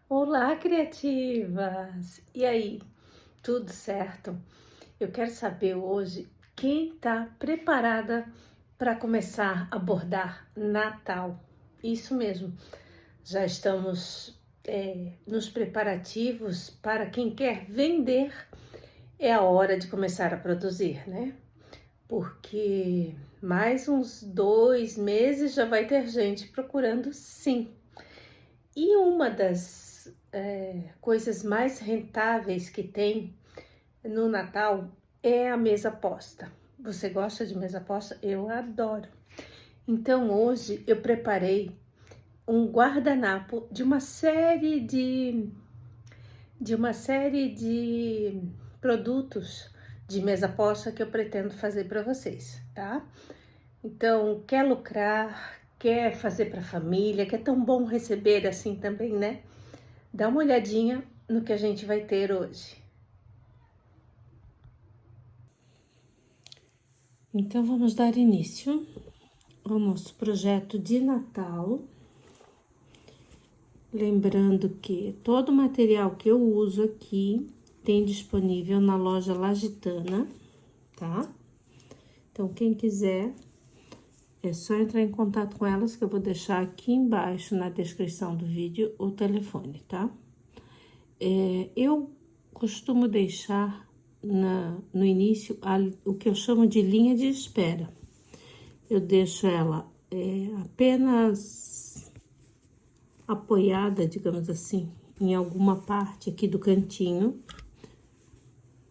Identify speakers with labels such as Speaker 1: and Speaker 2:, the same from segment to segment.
Speaker 1: Olá, criativas! E aí, tudo certo? Eu quero saber hoje quem está preparada para começar a bordar Natal. Isso mesmo, já estamos nos preparativos para quem quer vender. É a hora de começar a produzir, né? Porque mais uns 2 meses já vai ter gente procurando, sim. E uma das coisas mais rentáveis que tem no Natal é a mesa posta. Você gosta de mesa posta? Eu adoro. Então hoje eu preparei um guardanapo de uma série de produtos de mesa posta que eu pretendo fazer para vocês, tá? Então, quer lucrar, quer fazer para a família, que é tão bom receber assim também, né? Dá uma olhadinha no que a gente vai ter hoje. Então, vamos dar início ao nosso projeto de Natal. Lembrando que todo o material que eu uso aqui tem disponível na loja Lagitana, tá? Então, quem quiser, é só entrar em contato com elas, que eu vou deixar aqui embaixo na descrição do vídeo o telefone, tá? Eu costumo deixar no início o que eu chamo de linha de espera. Eu deixo ela apenas apoiada, digamos assim, em alguma parte aqui do cantinho,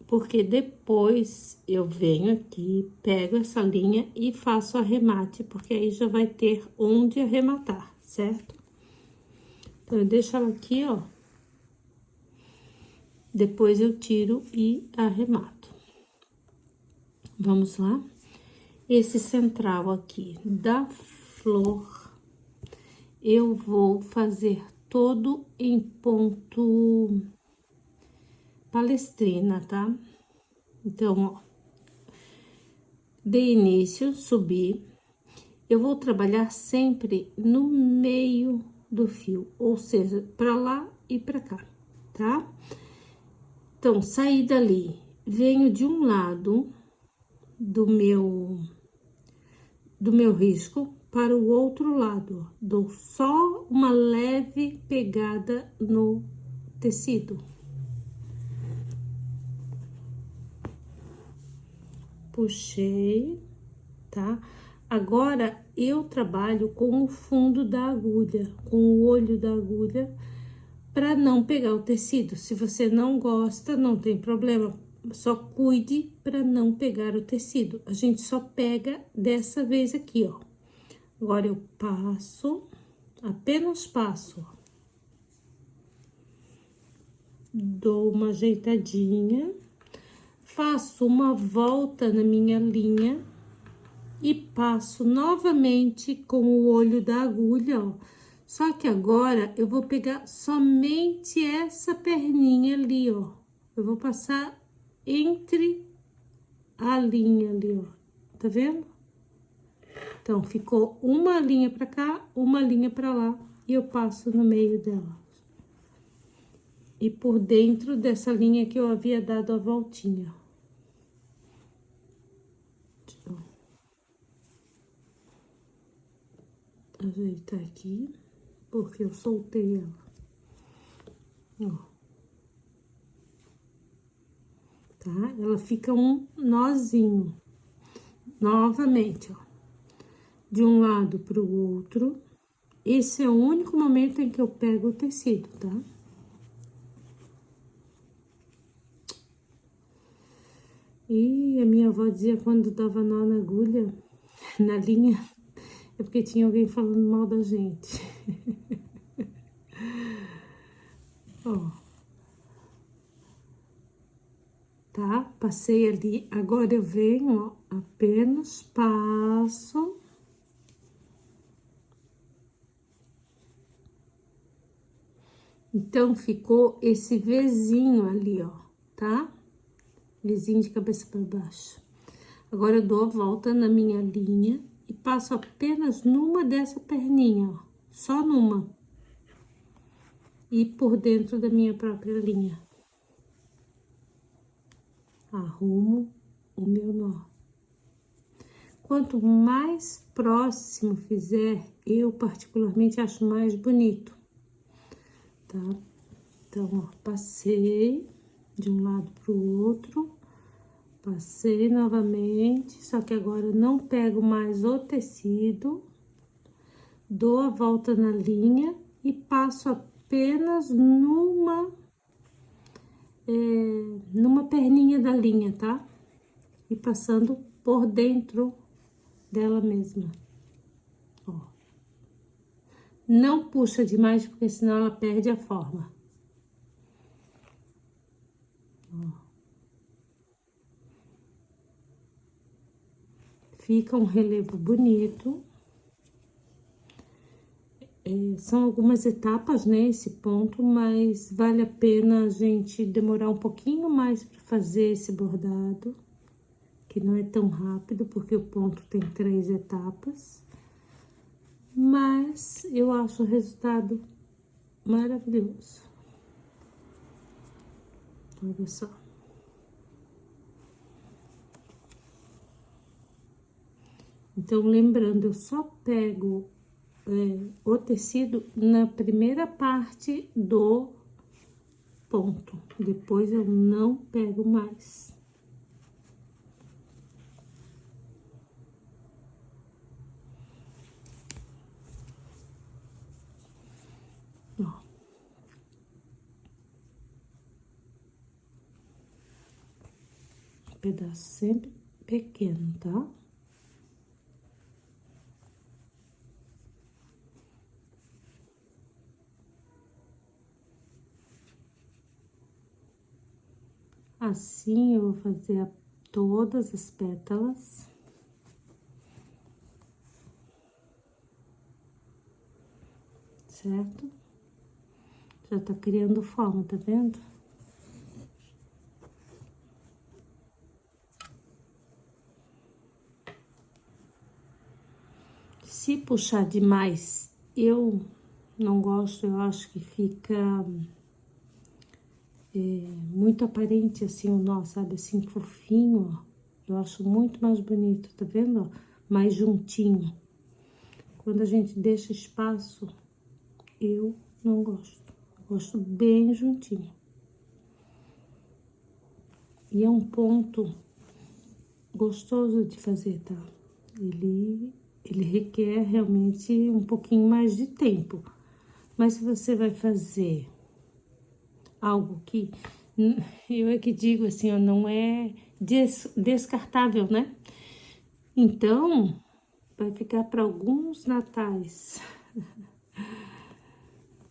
Speaker 1: porque depois eu venho aqui, pego essa linha e faço arremate, porque aí já vai ter onde arrematar, certo? Então, eu deixo ela aqui, ó. Depois eu tiro e arremato. Vamos lá? Esse central aqui da flor, eu vou fazer todo em ponto palestrina, tá? Então, ó, de início, subi, eu vou trabalhar sempre no meio do fio, ou seja, pra lá e pra cá, tá? Então, saí dali, venho de um lado do meu risco para o outro lado, dou só uma leve pegada no tecido. Puxei, tá? Agora, eu trabalho com o fundo da agulha, com o olho da agulha, para não pegar o tecido. Se você não gosta, não tem problema, só cuide para não pegar o tecido. A gente só pega dessa vez aqui, ó. Agora, eu passo, apenas passo, ó. Dou uma ajeitadinha, faço uma volta na minha linha e passo novamente com o olho da agulha, ó. Só que agora eu vou pegar somente essa perninha ali, ó. Eu vou passar entre a linha ali, ó. Tá vendo? Então, ficou uma linha pra cá, uma linha pra lá, e eu passo no meio dela. E por dentro dessa linha que eu havia dado a voltinha, ó. Ajeitar aqui, porque eu soltei ela, ó, tá? Ela fica um nozinho, novamente, ó, de um lado pro outro. Esse é o único momento em que eu pego o tecido, tá? E a minha avó dizia quando dava nó na agulha, na linha, é porque tinha alguém falando mal da gente. Ó. Tá? Passei ali, agora eu venho, ó, apenas passo. Então, ficou esse Vzinho ali, ó, tá? Vzinho de cabeça para baixo. Agora, eu dou a volta na minha linha e passo apenas numa dessa perninha, ó, só numa. e por dentro da minha própria linha. Arrumo o meu nó. Quanto mais próximo fizer, eu particularmente acho mais bonito, tá? Então, ó, passei de um lado pro outro, passei novamente, só que agora eu não pego mais o tecido, dou a volta na linha e passo apenas numa perninha da linha, tá? E passando por dentro dela mesma, ó. Não puxa demais, porque senão ela perde a forma. Ó. Fica um relevo bonito. São algumas etapas, né, esse ponto, mas vale a pena a gente demorar um pouquinho mais para fazer esse bordado, que não é tão rápido, porque o ponto tem 3 etapas. Mas eu acho o resultado maravilhoso. Olha só. Então, lembrando, eu só pego o tecido na primeira parte do ponto. Depois eu não pego mais. Ó. Pedaço sempre pequeno, tá? Assim eu vou fazer todas as pétalas. Certo? Já tá criando forma, tá vendo? Se puxar demais, eu não gosto, eu acho que fica muito aparente assim o nó, sabe? Assim, fofinho, ó. Eu acho muito mais bonito, tá vendo? Ó? Mais juntinho. Quando a gente deixa espaço, eu não gosto. Eu gosto bem juntinho. E é um ponto gostoso de fazer, tá? Ele requer realmente um pouquinho mais de tempo. Mas se você vai fazer algo que, eu é que digo assim, ó, não é descartável, né? Então, vai ficar para alguns natais.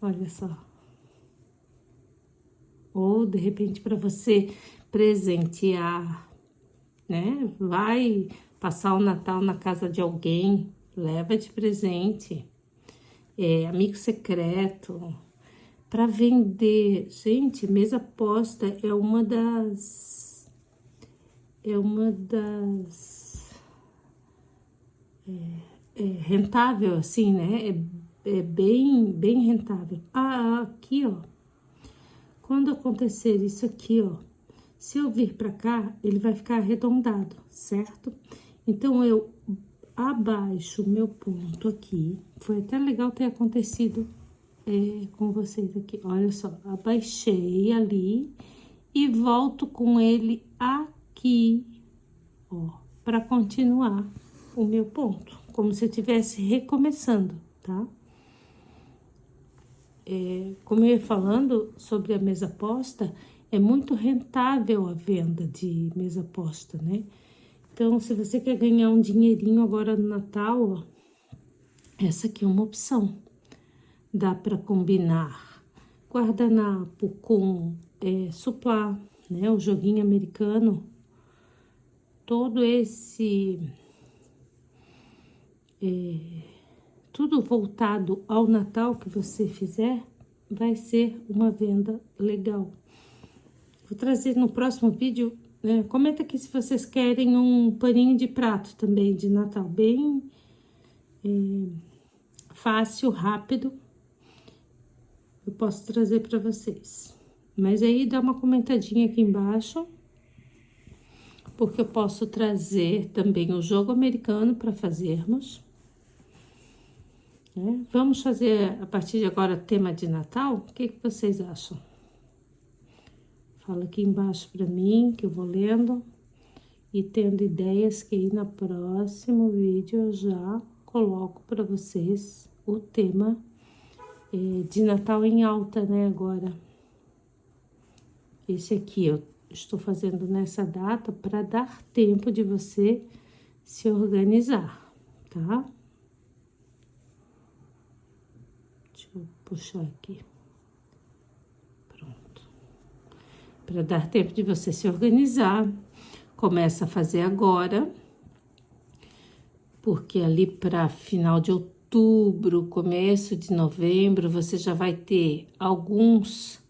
Speaker 1: Olha só. Ou, de repente, para você presentear, né? Vai passar o Natal na casa de alguém, leva de presente. Amigo secreto. Para vender, gente, mesa posta é uma das rentável, assim, né? É bem rentável. Aqui, ó, quando acontecer isso aqui, ó, se eu vir para cá, ele vai ficar arredondado, certo? Então, eu abaixo o meu ponto aqui. Foi até legal ter acontecido com vocês aqui. Olha só, abaixei ali e volto com ele aqui, ó, para continuar o meu ponto, como se eu estivesse recomeçando, tá? Como eu ia falando sobre a mesa posta, é muito rentável a venda de mesa posta, né? Então, se você quer ganhar um dinheirinho agora no Natal, ó, essa aqui é uma opção. Dá para combinar guardanapo com suplá, né? O joguinho americano. Todo esse... tudo voltado ao Natal que você fizer, vai ser uma venda legal. Vou trazer no próximo vídeo, comenta aqui se vocês querem um paninho de prato também de Natal, bem fácil, rápido. eu posso trazer para vocês. Mas aí dá uma comentadinha aqui embaixo, porque eu posso trazer também o jogo americano para fazermos. Né? Vamos fazer a partir de agora tema de Natal? O que vocês acham? Fala aqui embaixo para mim, que eu vou lendo e tendo ideias que aí no próximo vídeo eu já coloco para vocês o tema de Natal em alta, né, agora. Esse aqui eu estou fazendo nessa data para dar tempo de você se organizar, tá? Deixa eu puxar aqui. Pronto. Para dar tempo de você se organizar, começa a fazer agora, porque ali para final de outubro, começo de novembro, você já vai ter alguns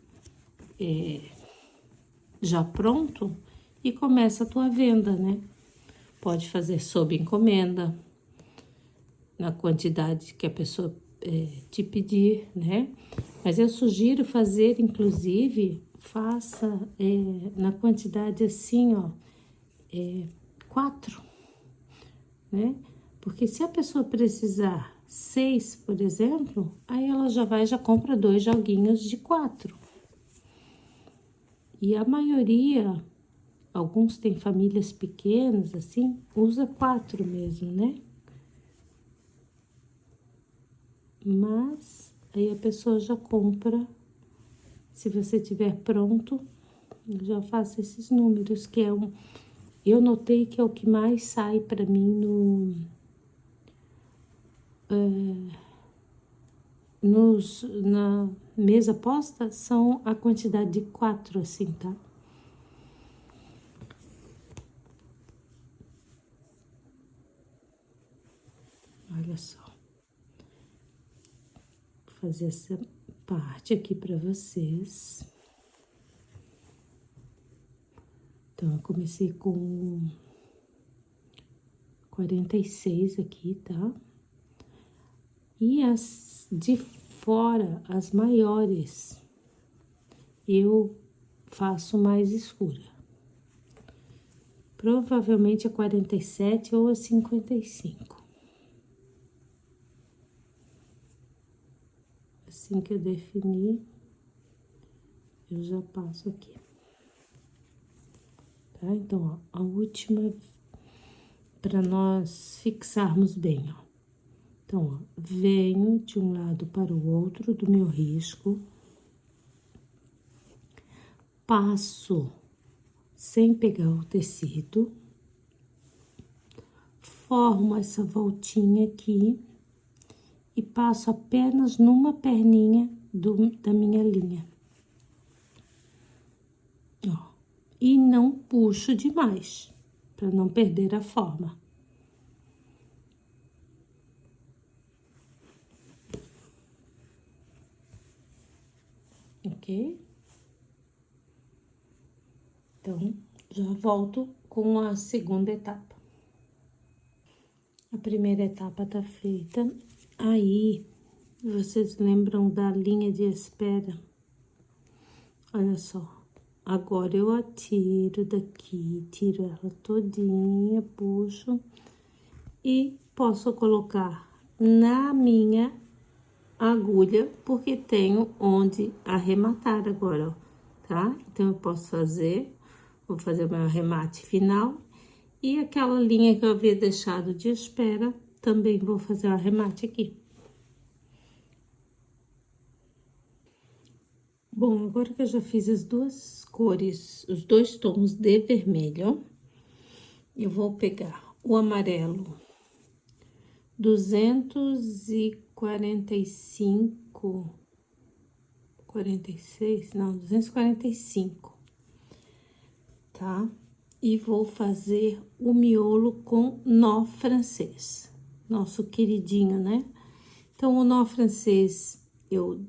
Speaker 1: já pronto e começa a tua venda, né? Pode fazer sob encomenda, na quantidade que a pessoa te pedir, né? Mas eu sugiro fazer, inclusive, faça na quantidade assim, ó, 4, né? Porque se a pessoa precisar 6, por exemplo, aí ela já compra 2 joguinhos de 4. E a maioria, alguns têm famílias pequenas, assim, usa 4 mesmo, né? Mas aí a pessoa já compra, se você tiver pronto, já faça esses números, que eu notei que é o que mais sai para mim na mesa posta, são a quantidade de 4, assim, tá? Olha só. Vou fazer essa parte aqui para vocês. Então, eu comecei com 46 aqui, tá? E as de fora, as maiores, eu faço mais escura. Provavelmente a 47 ou a 55. Assim que eu definir, eu já passo aqui. Tá? Então, ó, a última, para nós fixarmos bem, ó. Então, ó, venho de um lado para o outro do meu risco, passo sem pegar o tecido, formo essa voltinha aqui e passo apenas numa perninha da minha linha. Ó, e não puxo demais, para não perder a forma. Ok? Então, já volto com a segunda etapa. A primeira etapa tá feita. Aí, vocês lembram da linha de espera? Olha só. Agora, eu atiro daqui, tiro ela todinha, puxo. E posso colocar na minha agulha, porque tenho onde arrematar agora, ó, tá? Então, eu posso fazer, vou fazer o meu arremate final. E aquela linha que eu havia deixado de espera, também vou fazer o arremate aqui. Bom, agora que eu já fiz as duas cores, os 2 tons de vermelho, eu vou pegar o amarelo 245, 46, não, 245, tá? E vou fazer o miolo com nó francês, nosso queridinho, né? Então, o nó francês, eu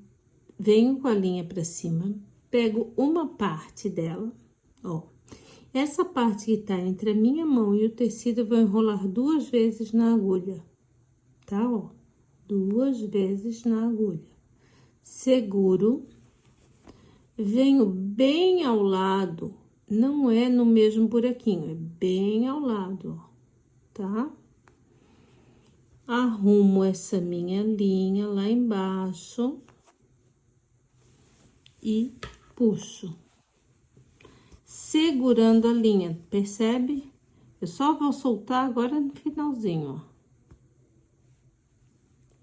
Speaker 1: venho com a linha pra cima, pego uma parte dela, ó. Essa parte que tá entre a minha mão e o tecido, eu vou enrolar 2 vezes na agulha, tá? Ó, 2 vezes na agulha. seguro, venho bem ao lado, não é no mesmo buraquinho, é bem ao lado, ó, tá? Arrumo essa minha linha lá embaixo e puxo, segurando a linha, percebe? Eu só vou soltar agora no finalzinho, ó.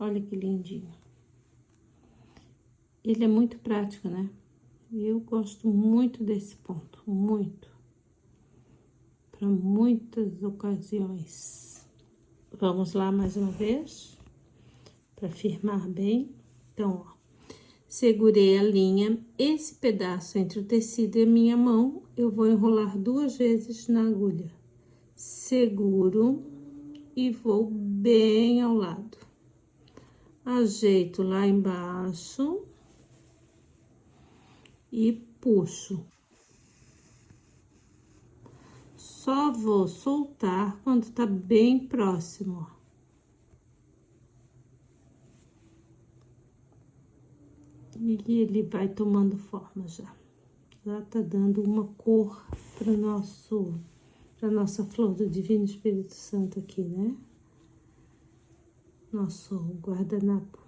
Speaker 1: Olha que lindinho. Ele é muito prático, né? Eu gosto muito desse ponto, muito. Para muitas ocasiões. Vamos lá mais uma vez, para firmar bem. Então, ó, segurei a linha, esse pedaço entre o tecido e a minha mão, eu vou enrolar 2 vezes na agulha. Seguro e vou bem ao lado. Ajeito lá embaixo e puxo. Só vou soltar quando tá bem próximo, ó. E ele vai tomando forma já. Já tá dando uma cor para nossa flor do Divino Espírito Santo aqui, né? Nosso guardanapo.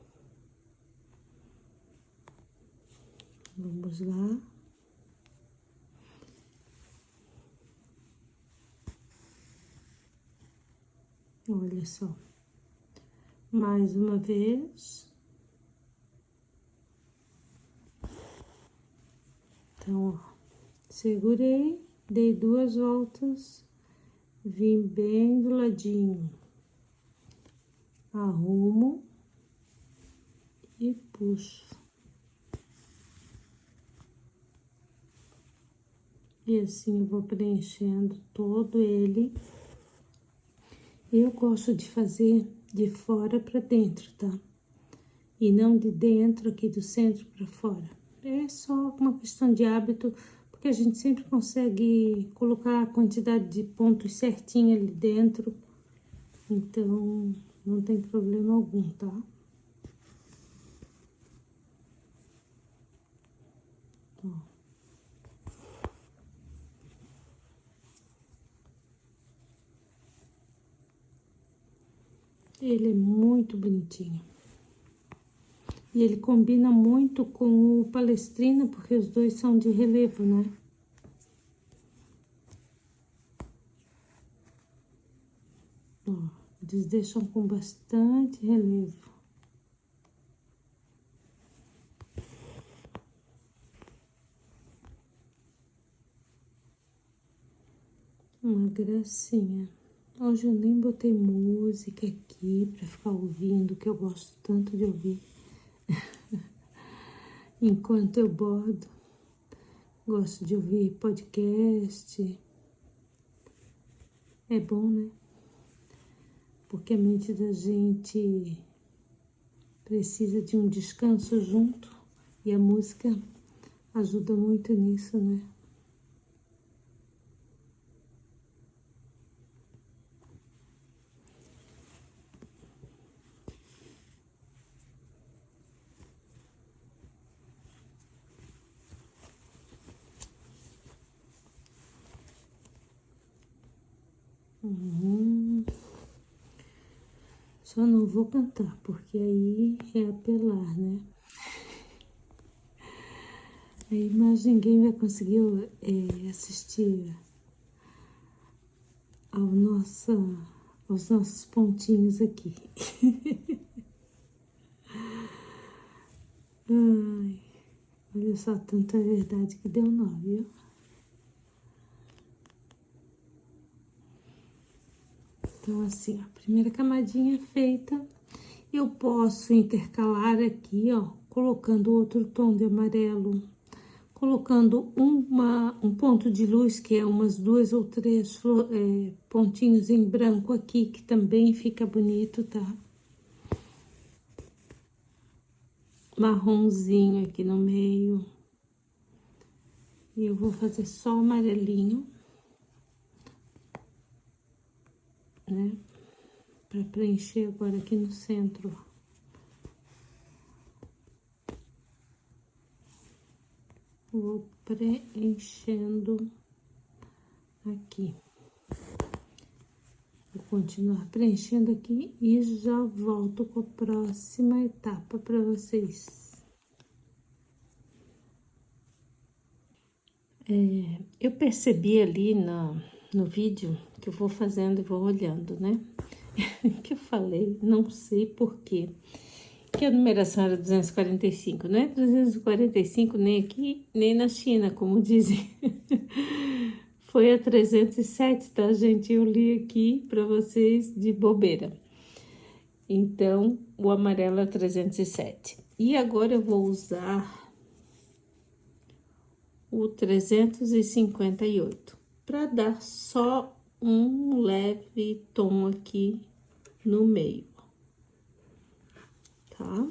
Speaker 1: Vamos lá. Olha só. Mais uma vez. Então, ó, segurei, dei 2 voltas, vim bem do ladinho. Arrumo e puxo. E assim eu vou preenchendo todo ele. Eu gosto de fazer de fora para dentro, tá? E não de dentro aqui do centro para fora. É só uma questão de hábito, porque a gente sempre consegue colocar a quantidade de pontos certinha ali dentro. Então, não tem problema algum, tá? Ó. Ele é muito bonitinho. E ele combina muito com o Palestrina, porque os dois são de relevo, né? Ó, eles deixam com bastante relevo. Uma gracinha. Hoje eu nem botei música aqui pra ficar ouvindo, que eu gosto tanto de ouvir. Enquanto eu bordo, gosto de ouvir podcast. É bom, né? Porque a mente da gente precisa de um descanso junto e a música ajuda muito nisso, né? Só não vou cantar, porque aí é apelar, né? Aí mais ninguém vai conseguir assistir aos nossos pontinhos aqui. Ai, olha só, tanta verdade que deu nó, viu? Então, assim, a primeira camadinha feita, eu posso intercalar aqui, ó, colocando outro tom de amarelo, colocando um ponto de luz, que é umas 2 ou 3 pontinhos em branco aqui, que também fica bonito, tá? Marronzinho aqui no meio. E eu vou fazer só o amarelinho, né? Pra preencher agora aqui no centro, ó. vou preenchendo aqui. Vou continuar preenchendo aqui e já volto com a próxima etapa para vocês. Eu percebi ali no vídeo que eu vou fazendo e vou olhando, né? Que eu falei, não sei por quê. Que a numeração era 245, não é 245 nem aqui, nem na China, como dizem. Foi a 307, tá, gente? Eu li aqui para vocês de bobeira. Então, o amarelo é 307. E agora eu vou usar o 358 para dar só um leve tom aqui no meio, tá?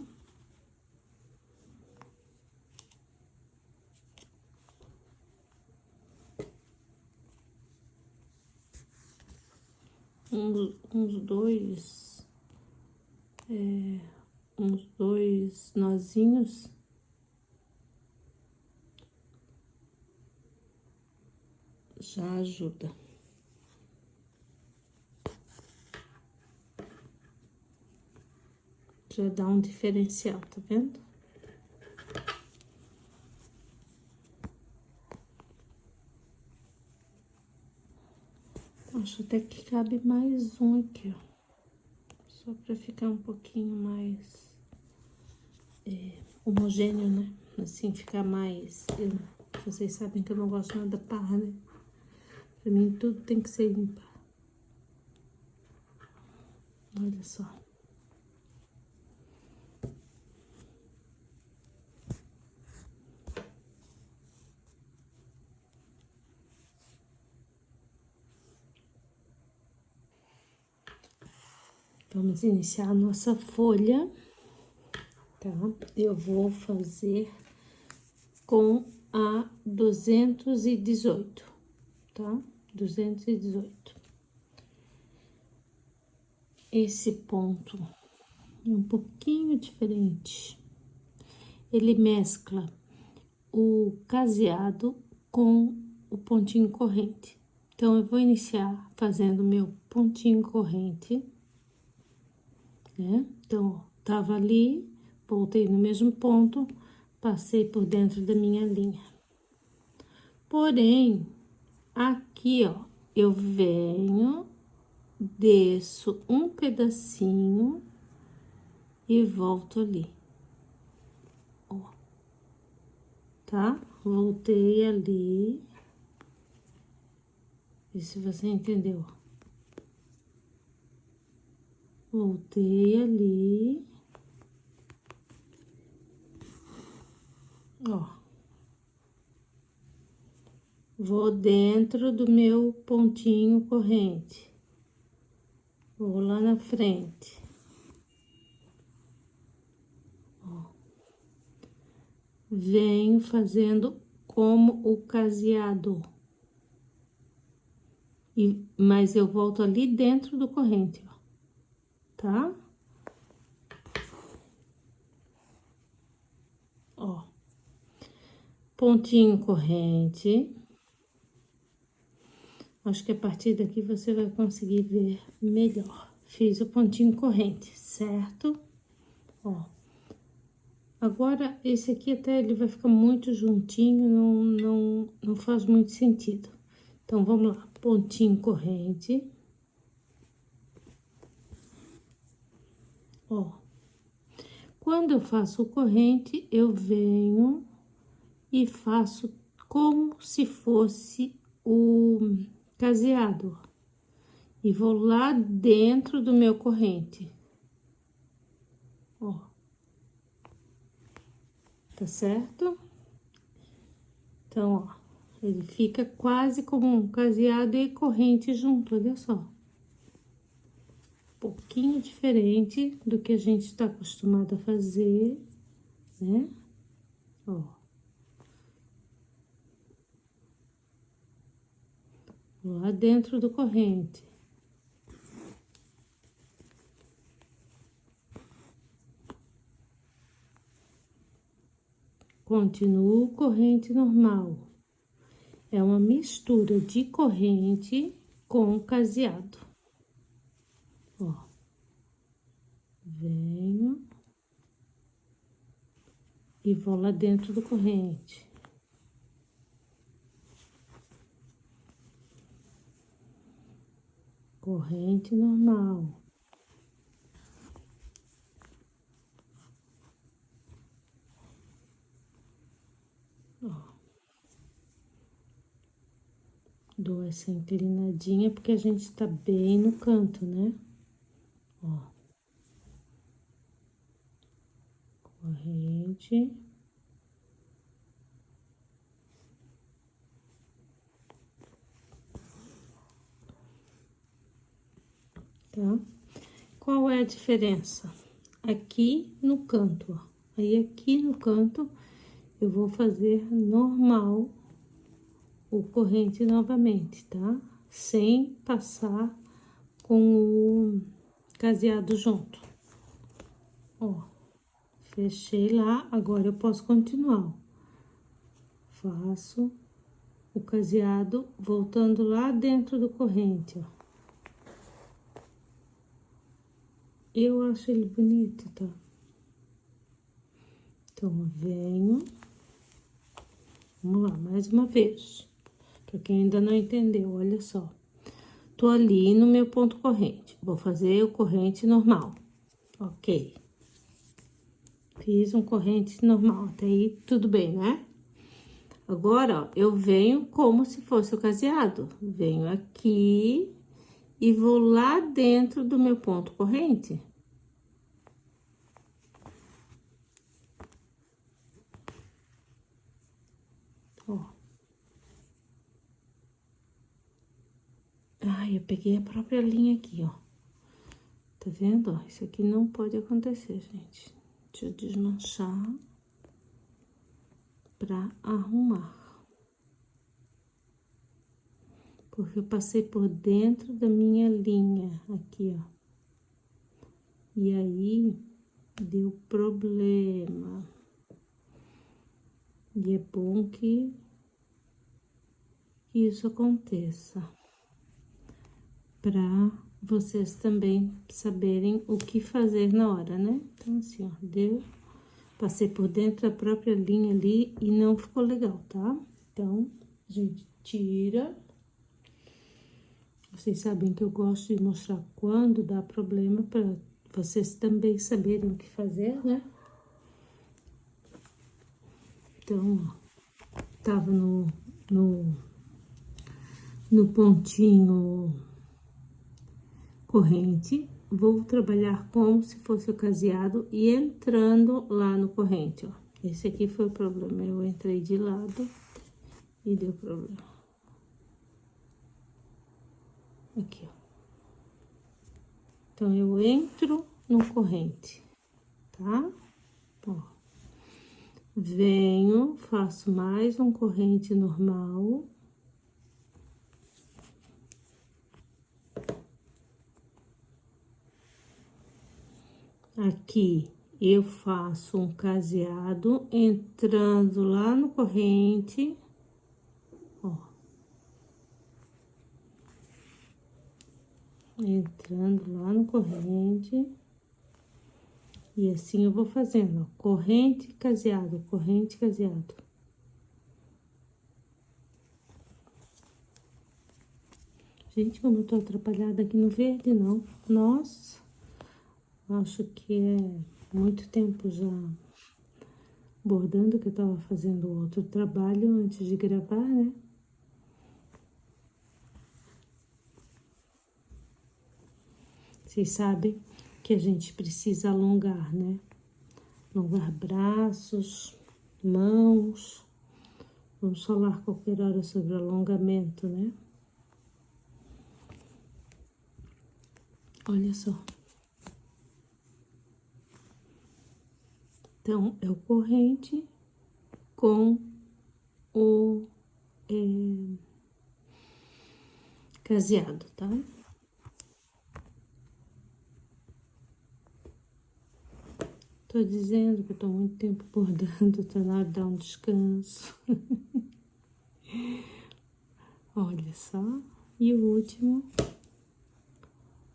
Speaker 1: Uns dois nozinhos. Já ajuda. Já dá um diferencial, tá vendo? Acho até que cabe mais um aqui, ó. Só pra ficar um pouquinho mais homogêneo, né? Assim, ficar mais... vocês sabem que eu não gosto nada par, né? Pra mim, tudo tem que ser ímpar. Olha só. Vamos iniciar a nossa folha, tá? Eu vou fazer com a 218, tá? 218. Esse ponto é um pouquinho diferente. Ele mescla o caseado com o pontinho corrente. Então, eu vou iniciar fazendo meu pontinho corrente, né? Então, ó, tava ali, voltei no mesmo ponto, passei por dentro da minha linha. Porém, aqui, ó, eu venho, desço um pedacinho e volto ali, ó, tá? Voltei ali, vê se você entendeu. Voltei ali, ó. Vou dentro do meu pontinho corrente. Vou lá na frente. Ó. Venho fazendo como o caseado. Mas eu volto ali dentro do corrente, ó. Tá? Ó. Pontinho corrente. Acho que a partir daqui você vai conseguir ver melhor. Fiz o pontinho corrente, certo? Ó. Agora, esse aqui até ele vai ficar muito juntinho, não faz muito sentido. Então, vamos lá. Pontinho corrente. Ó. Quando eu faço o corrente, eu venho e faço como se fosse o caseado. E vou lá dentro do meu corrente. Ó. Tá certo? Então, ó, ele fica quase como um caseado e corrente junto, olha só. Um pouquinho diferente do que a gente tá acostumado a fazer, né? Ó. Lá dentro do corrente. continuo corrente normal. É uma mistura de corrente com caseado. Ó, venho e vou lá dentro do corrente. Corrente normal. Ó. Dou essa inclinadinha porque a gente tá bem no canto, né? Ó. Corrente. Tá? Qual é a diferença? Aqui no canto, ó. Aí aqui no canto eu vou fazer normal o corrente novamente, tá? Sem passar com o caseado junto. Ó, fechei lá, agora eu posso continuar. Faço o caseado voltando lá dentro do corrente, ó. Eu acho ele bonito, tá? Então, venho. Vamos lá, mais uma vez. Pra quem ainda não entendeu, olha só. Tô ali no meu ponto corrente. Vou fazer o corrente normal. Ok. Fiz um corrente normal. Até aí, tudo bem, né? Agora, ó, eu venho como se fosse o caseado. Venho aqui e vou lá dentro do meu ponto corrente. Ó. Ai, eu peguei a própria linha aqui, ó. Tá vendo? Ó, isso aqui não pode acontecer, gente. Deixa eu desmanchar pra arrumar. Porque eu passei por dentro da minha linha aqui, ó. E aí, deu problema. E é bom que isso aconteça. Pra vocês também saberem o que fazer na hora, né? Então, assim, ó, deu. Passei por dentro da própria linha ali e não ficou legal, tá? Então, a gente tira. Vocês sabem que eu gosto de mostrar quando dá problema para vocês também saberem o que fazer, né? Então, ó, tava no pontinho corrente, vou trabalhar como se fosse o caseado e entrando lá no corrente, ó. Esse aqui foi o problema, eu entrei de lado e deu problema. Aqui, ó. Então, eu entro no corrente, tá? Ó. Venho, faço mais um corrente normal. Aqui, eu faço um caseado, entrando lá no corrente, ó. Entrando lá no corrente. E assim eu vou fazendo, ó, corrente, caseado, corrente, caseado. Gente, como eu tô atrapalhada aqui no verde, não. Nossa, acho que é muito tempo já bordando, que eu tava fazendo outro trabalho antes de gravar, né? Vocês sabem que a gente precisa alongar, né? Alongar braços, mãos. Vamos falar qualquer hora sobre alongamento, né? Olha só. Então, é o corrente com o caseado, tá? Tô dizendo que eu tô muito tempo bordando, tá na hora de dar um descanso. Olha só. E o último,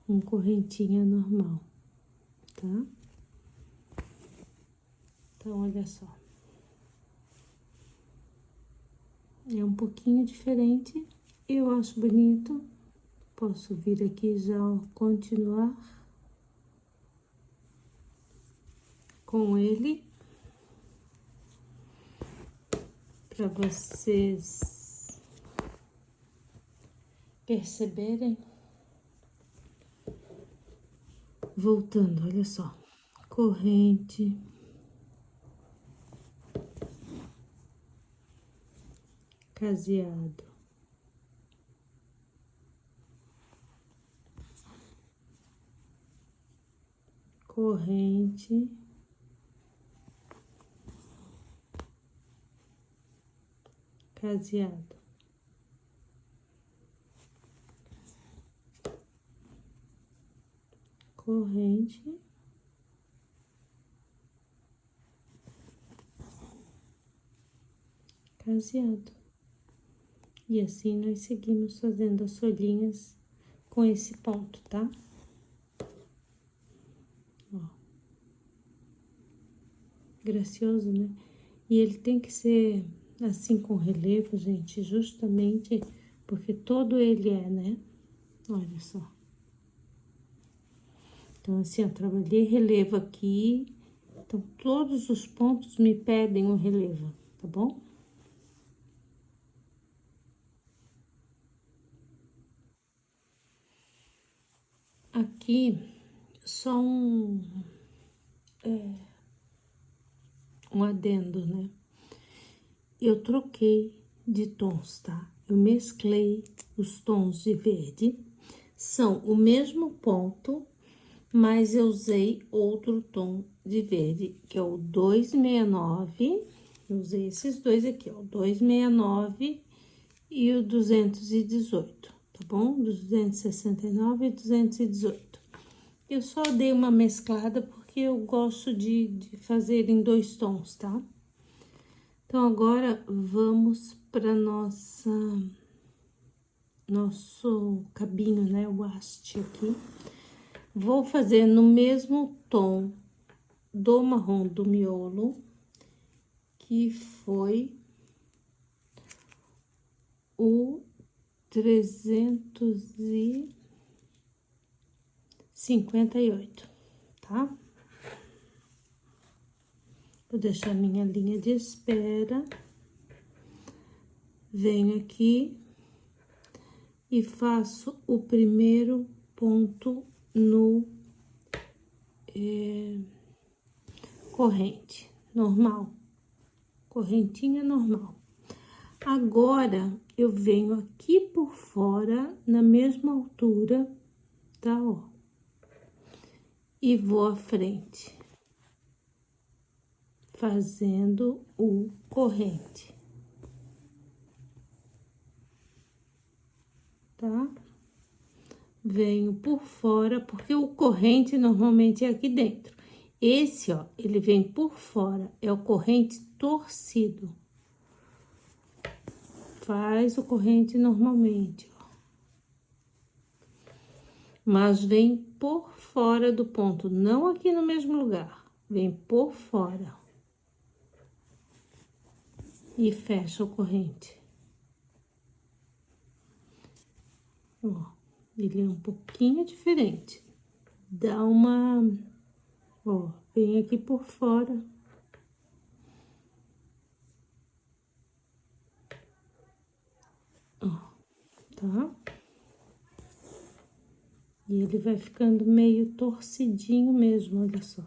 Speaker 1: um correntinha normal, tá? Então, olha só. É um pouquinho diferente, eu acho bonito. Posso vir aqui já continuar com ele, para vocês perceberem. Voltando, olha só, corrente, caseado, corrente, caseado, corrente, caseado. E assim nós seguimos fazendo as folhinhas com esse ponto, tá? Ó. Gracioso, né? E ele tem que ser assim com relevo, gente, justamente porque todo ele é, né? Olha só. Então, assim, eu trabalhei relevo aqui, então todos os pontos me pedem o relevo, tá bom? Aqui, só um adendo, né? Eu troquei de tons, tá? Eu mesclei os tons de verde, são o mesmo ponto, mas eu usei outro tom de verde, que é o 269, eu usei esses dois aqui, ó, o 269 e o 218, tá bom? 269 e 218. Eu só dei uma mesclada porque eu gosto de fazer em dois tons, tá? Então, agora vamos para nosso cabinho, né? O haste aqui. Vou fazer no mesmo tom do marrom do miolo, que foi o 358, tá? Vou deixar minha linha de espera. Venho aqui e faço o primeiro ponto no corrente normal, correntinha normal. Agora, eu venho aqui por fora, na mesma altura, tá, ó, e vou à frente, fazendo o corrente, tá? Venho por fora, porque o corrente normalmente é aqui dentro. Esse, ó, ele vem por fora, é o corrente torcido. Faz o corrente normalmente, ó. Mas vem por fora do ponto, não aqui no mesmo lugar. Vem por fora. E fecha o corrente. Ó, ele é um pouquinho diferente. Dá uma... Ó, vem aqui por fora. Ó, tá? E ele vai ficando meio torcidinho mesmo, olha só.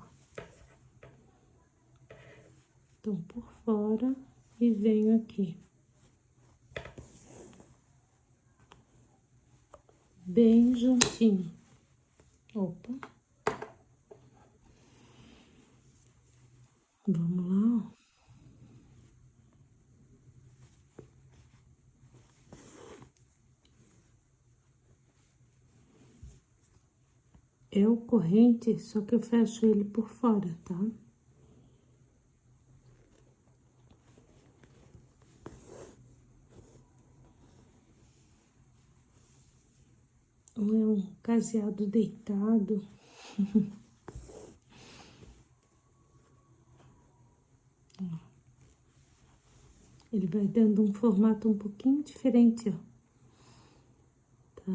Speaker 1: Então, por fora e venho aqui. Bem juntinho. Opa. Vamos lá, ó. É o corrente, só que eu fecho ele por fora, tá? Não é um caseado deitado. Ele vai dando um formato um pouquinho diferente, ó. Tá?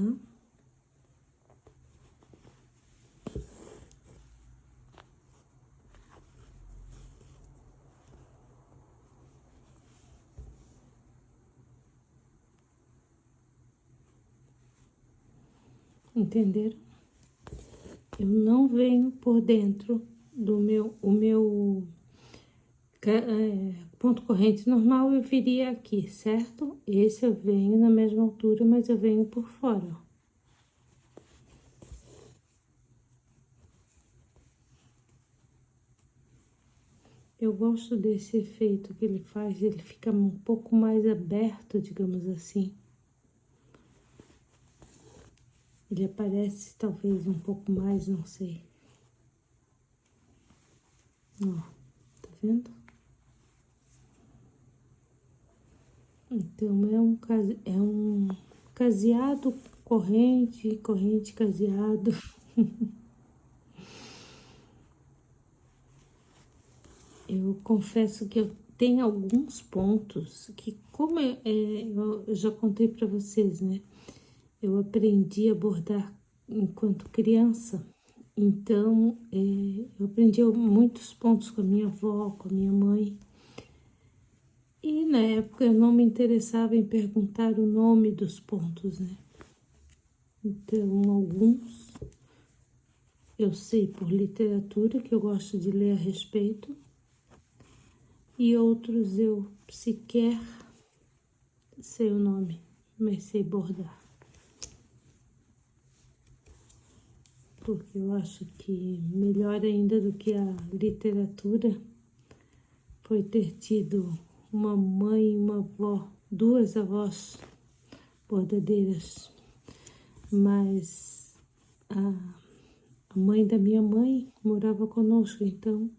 Speaker 1: Entenderam? Eu não venho por dentro do meu ponto corrente normal, eu viria aqui, certo? Esse eu venho na mesma altura, mas eu venho por fora, ó. Eu gosto desse efeito que ele faz, ele fica um pouco mais aberto, digamos assim. Ele aparece talvez um pouco mais, não sei. Ó, tá vendo? Então, é um caseado, corrente, caseado. Eu confesso que eu tenho alguns pontos que, como eu já contei para vocês, né? Eu aprendi a bordar enquanto criança, então eu aprendi muitos pontos com a minha avó, com a minha mãe. E na época eu não me interessava em perguntar o nome dos pontos, né? Então, alguns eu sei por literatura, que eu gosto de ler a respeito, e outros eu sequer sei o nome, mas sei bordar. Porque eu acho que melhor ainda do que a literatura foi ter tido uma mãe e uma avó, duas avós bordadeiras, mas a mãe da minha mãe morava conosco, então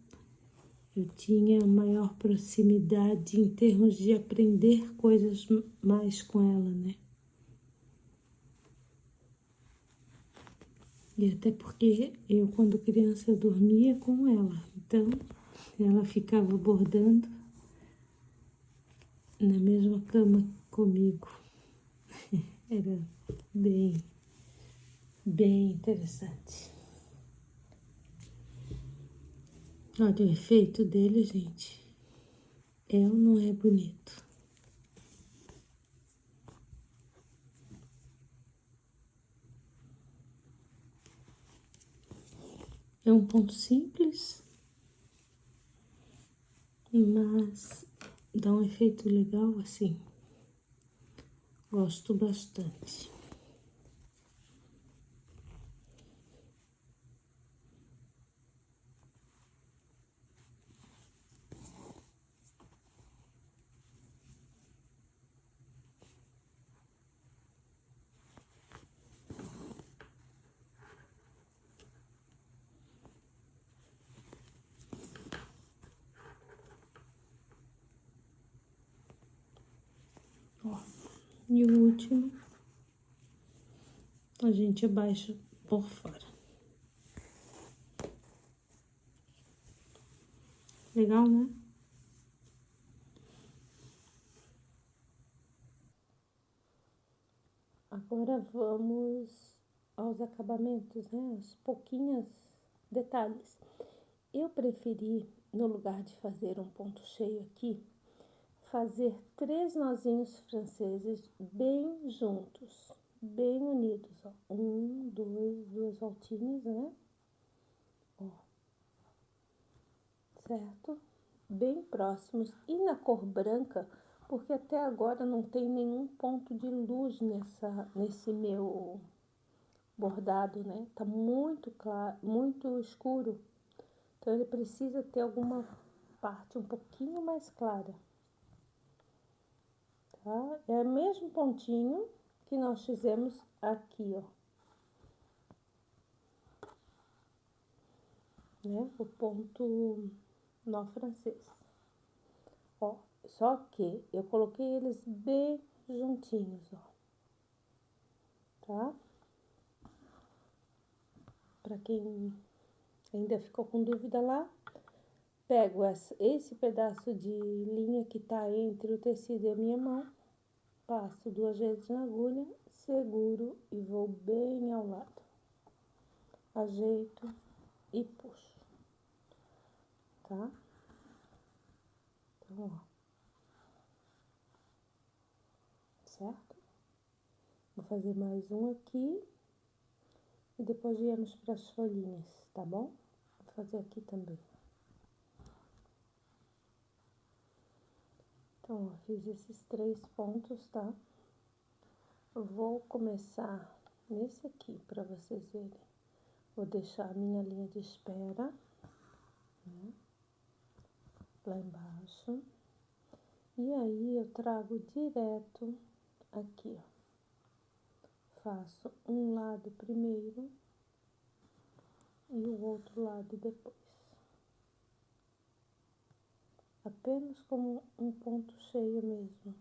Speaker 1: eu tinha maior proximidade em termos de aprender coisas mais com ela, né? E até porque eu, quando criança, eu dormia com ela, então ela ficava bordando na mesma cama comigo. Era bem interessante. Olha o efeito dele, gente. É ou não é bonito? É um ponto simples, mas dá um efeito legal assim. Gosto bastante. Ó, e o último, a gente abaixa por fora. Legal, né? Agora vamos aos acabamentos, né? Aos pouquinhos detalhes. Eu preferi, no lugar de fazer um ponto cheio aqui, fazer 3 nozinhos franceses bem juntos, bem unidos, ó. 1, 2, 2 voltinhas, né? Ó. Certo? Bem próximos. E na cor branca, porque até agora não tem nenhum ponto de luz nesse meu bordado, né? Tá muito claro, muito escuro. Então, ele precisa ter alguma parte um pouquinho mais clara. Tá? É o mesmo pontinho que nós fizemos aqui, ó. Né? O ponto nó francês. Ó, só que eu coloquei eles bem juntinhos, ó. Tá? para quem ainda ficou com dúvida lá, pego esse pedaço de linha que tá entre o tecido e a minha mão, passo 2 vezes na agulha, seguro e vou bem ao lado. Ajeito e puxo, tá? Então, ó. Certo? Vou fazer mais um aqui. E depois viemos para as folhinhas, tá bom? Vou fazer aqui também. Então, ó, fiz esses 3 pontos, tá? Vou começar nesse aqui, para vocês verem. Vou deixar a minha linha de espera, né? Lá embaixo. E aí, eu trago direto aqui, ó. Faço um lado primeiro e o outro lado depois. Apenas como um ponto cheio mesmo.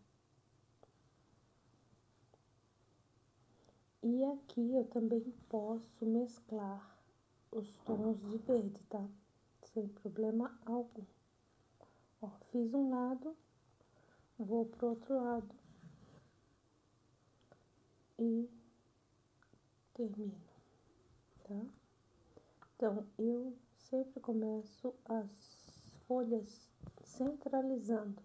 Speaker 1: E aqui eu também posso mesclar os tons de verde, tá? Sem problema algum. Ó, fiz um lado, vou pro outro lado e termino, tá? Então, eu sempre começo as folhas centralizando,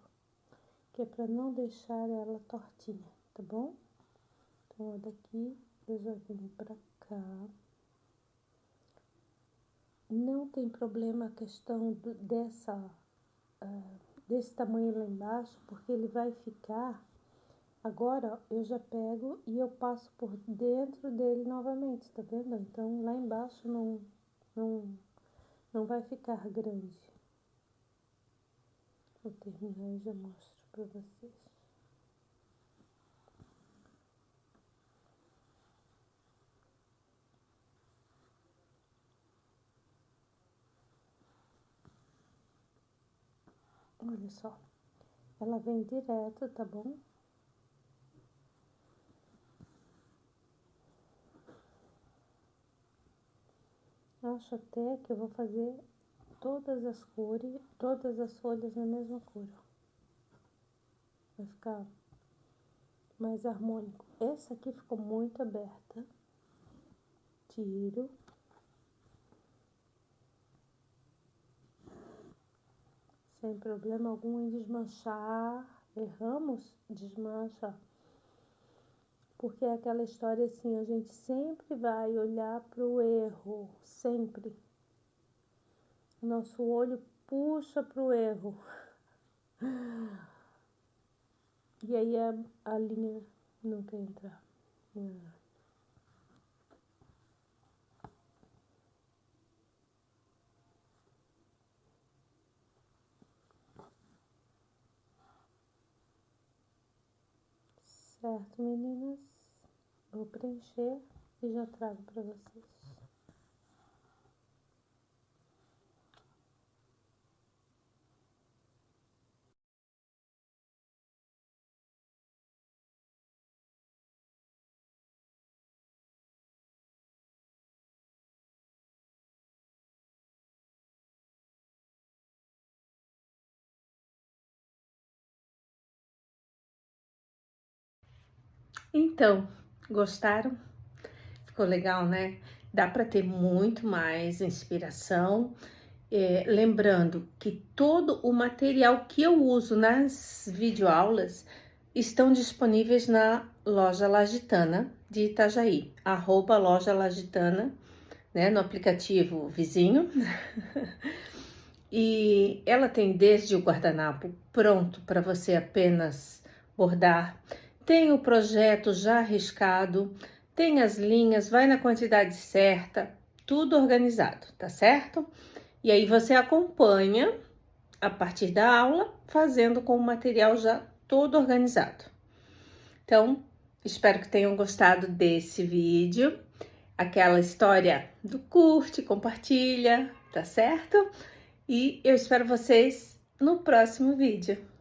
Speaker 1: que é pra não deixar ela tortinha, tá bom? Então, ó, daqui eu já venho pra cá. Não tem problema a questão desse tamanho lá embaixo, porque ele vai ficar... Agora, eu já pego e eu passo por dentro dele novamente, tá vendo? Então, lá embaixo não vai ficar grande. Vou terminar e já mostro pra vocês. Olha só, ela vem direto, tá bom? Acho até que eu vou fazer todas as cores, todas as folhas na mesma cor. Vai ficar mais harmônico. Essa aqui ficou muito aberta. Tiro. Sem problema algum em desmanchar. Erramos, desmancha. Porque é aquela história assim, a gente sempre vai olhar para o erro, sempre. O nosso olho puxa para o erro. E aí a linha não quer entrar. Certo, meninas? Vou preencher e já trago para vocês. Então, gostaram? Ficou legal, né? Dá para ter muito mais inspiração. Lembrando que todo o material que eu uso nas videoaulas estão disponíveis na Loja Lasitana de Itajaí, @Loja Lasitana, né, no aplicativo vizinho. E ela tem desde o guardanapo pronto para você apenas bordar, tem o projeto já riscado, tem as linhas, vai na quantidade certa, tudo organizado, tá certo? E aí você acompanha a partir da aula, fazendo com o material já todo organizado. Então, espero que tenham gostado desse vídeo. Aquela história do curte, compartilha, tá certo? E eu espero vocês no próximo vídeo.